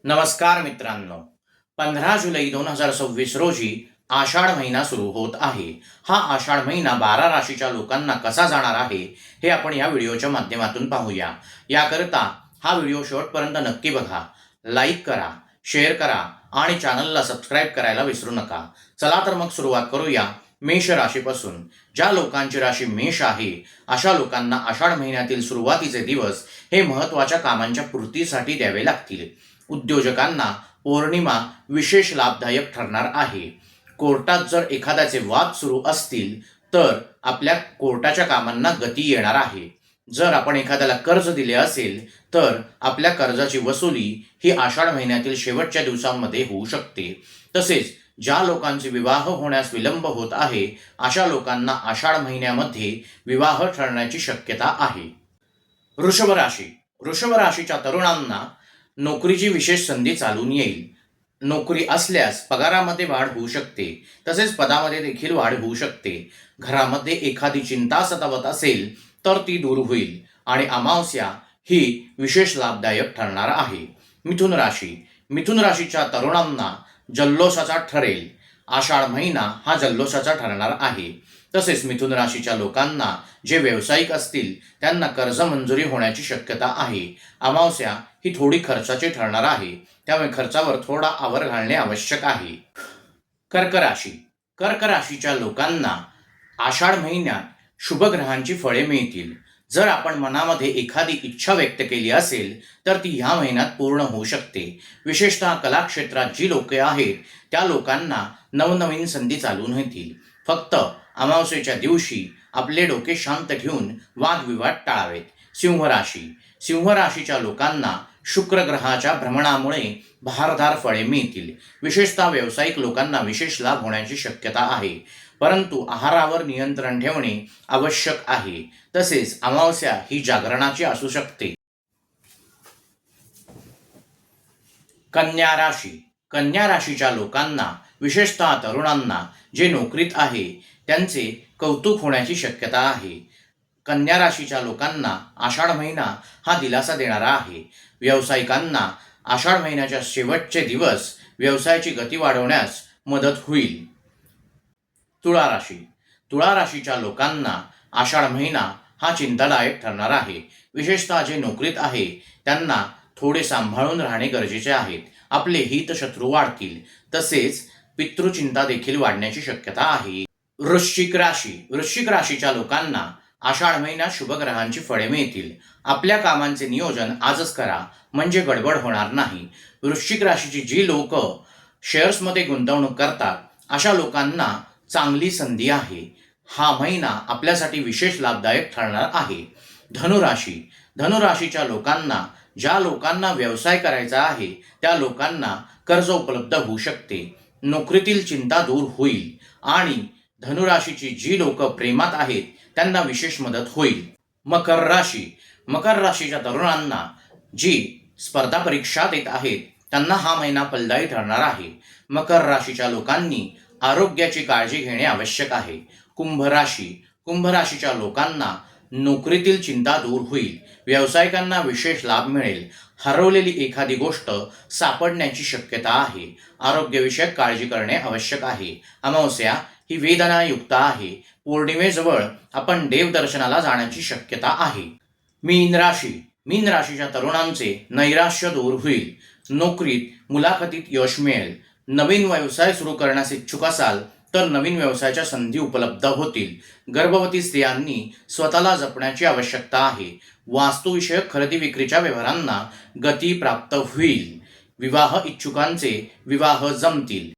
नमस्कार मित्रांनो, 15 जुलै 2026 रोजी आषाढ महिना सुरू होत आहे. हा आषाढ महिना 12 राशीच्या लोकांना कसा जाणार आहे हे आपण या व्हिडिओच्या माध्यमातून पाहूया. याकरता हा व्हिडिओ शेवटपर्यंत नक्की बघा, लाईक करा, शेअर करा आणि चॅनलला सबस्क्राईब करायला विसरू नका. चला तर मग सुरुवात करूया मेष राशीपासून. ज्या लोकांची राशी मेष आहे अशा लोकांना आषाढ महिन्यातील सुरुवातीचे दिवस हे महत्त्वाच्या कामांच्या पूर्तीसाठी द्यावे लागतील. उद्योजकांना पौर्णिमा विशेष लाभदायक ठरणार आहे. कोर्टात जर एखाद्याचे वाद सुरू असतील तर आपल्या कोर्टाच्या कामांना गती येणार आहे. जर आपण एखाद्याला कर्ज दिले असेल तर आपल्या कर्जाची वसुली ही आषाढ महिन्यातील शेवटच्या दिवसांमध्ये होऊ शकते. तसेच ज्या लोकांचे विवाह होण्यास विलंब होत आहे अशा लोकांना आषाढ महिन्यामध्ये विवाह ठरण्याची शक्यता आहे. वृषभ राशी. वृषभ राशीच्या तरुणांना नोकरीची विशेष संधी चालून येईल. नोकरी असल्यास पगारामध्ये वाढ होऊ शकते, तसेच पदामध्ये देखील वाढ होऊ शकते. घरामध्ये एखादी चिंता सतावत असेल तर ती दूर होईल आणि अमावस्या ही विशेष लाभदायक ठरणार आहे. मिथुन राशी. मिथुन राशीच्या तरुणांना जल्लोषाचा ठरेल. आषाढ महिना हा जल्लोषाचा ठरणार आहे. तसेच मिथुन राशीच्या लोकांना जे व्यावसायिक असतील त्यांना कर्ज मंजुरी होण्याची शक्यता आहे. अमावस्या ही थोडी खर्चाची ठरणार आहे, त्यामुळे खर्चावर थोडा आवर घालणे आवश्यक आहे. कर्क राशी. कर्क राशीच्या लोकांना आषाढ महिन्यात शुभग्रहांची फळे मिळतील. जर आपण मनामध्ये एखादी इच्छा व्यक्त केली असेल तर ती ह्या महिन्यात पूर्ण होऊ शकते. विशेषतः कला क्षेत्रात जी लोके आहेत त्या लोकांना नवनवीन संधी चालून येतील. फक्त अमावस्येच्या दिवशी आपले डोके शांत ठेवून वादविवाद टाळावेत. सिंह राशी. सिंह राशीच्या लोकांना शुक्र ग्रहाच्या भ्रमणामुळे भारदार फळे मिळतील. विशेषतः व्यावसायिक लोकांना विशेष लाभ होण्याची शक्यता आहे, परंतु आहारावर नियंत्रण ठेवणे आवश्यक आहे. तसेच अमावस्या ही जागरणाची असू शकते. कन्या राशी. कन्या राशीच्या लोकांना विशेषतः तरुणांना जे नोकरीत आहे त्यांचे कौतुक होण्याची शक्यता आहे. कन्या राशीच्या लोकांना आषाढ महिना हा दिलासा देणारा आहे. व्यावसायिकांना आषाढ महिन्याच्या शेवटचे दिवस व्यवसायाची गती वाढवण्यास मदत होईल. तुळा राशी. तुळा राशीच्या लोकांना आषाढ महिना हा चिंतादायक ठरणार आहे. विशेषतः जे नोकरीत आहे त्यांना थोडे सांभाळून राहणे गरजेचे आहे. आपले हितशत्रू वाढतील, तसेच पितृचिंता देखील वाढण्याची शक्यता आहे. वृश्चिक राशी. वृश्चिक राशीच्या लोकांना आषाढ महिन्यात शुभग्रहांची फळे मिळतील. आपल्या कामांचे नियोजन आजच करा, म्हणजे गडबड होणार नाही. वृश्चिक राशीची जी लोक शेअर्समध्ये गुंतवणूक करतात अशा लोकांना चांगली संधी आहे. हा महिना आपल्यासाठी विशेष लाभदायक ठरणार आहे. धनुराशी. धनुराशीच्या लोकांना ज्या लोकांना व्यवसाय करायचा आहे त्या लोकांना कर्ज उपलब्ध होऊ शकते. नोकरीतील चिंता दूर होईल आणि धनुराशीची जी लोक प्रेमात आहेत त्यांना विशेष मदत होईल. मकर राशी. मकर राशीच्या तरुणांना जी स्पर्धा परीक्षा देत आहेत त्यांना हा महिना फलदायी ठरणार आहे. मकर राशीच्या लोकांनी आरोग्याची काळजी घेणे आवश्यक आहे. कुंभ राशी. कुंभ राशीच्या लोकांना नोकरीतील चिंता दूर होईल. व्यावसायिकांना विशेष लाभ मिळेल. हरवलेली एखादी गोष्ट सापडण्याची शक्यता आहे. आरोग्यविषयक काळजी करणे आवश्यक आहे. अमावस्या ही वेदनायुक्त आहे. पौर्णिमेजवळ आपण देवदर्शनाला जाण्याची शक्यता आहे. मीन राशी. मीन राशीच्या तरुणांचे नैराश्य दूर होईल. नोकरीत मुलाखतीत यश मिळेल. नवीन व्यवसाय सुरू करण्यास इच्छुक असाल तर नवीन व्यवसायाच्या संधी उपलब्ध होतील. गर्भवती स्त्रियांनी स्वतःला जपण्याची आवश्यकता आहे. वास्तुविषयक खरेदी विक्रीच्या व्यवहारांना गती प्राप्त होईल. विवाह इच्छुकांचे विवाह जमतील.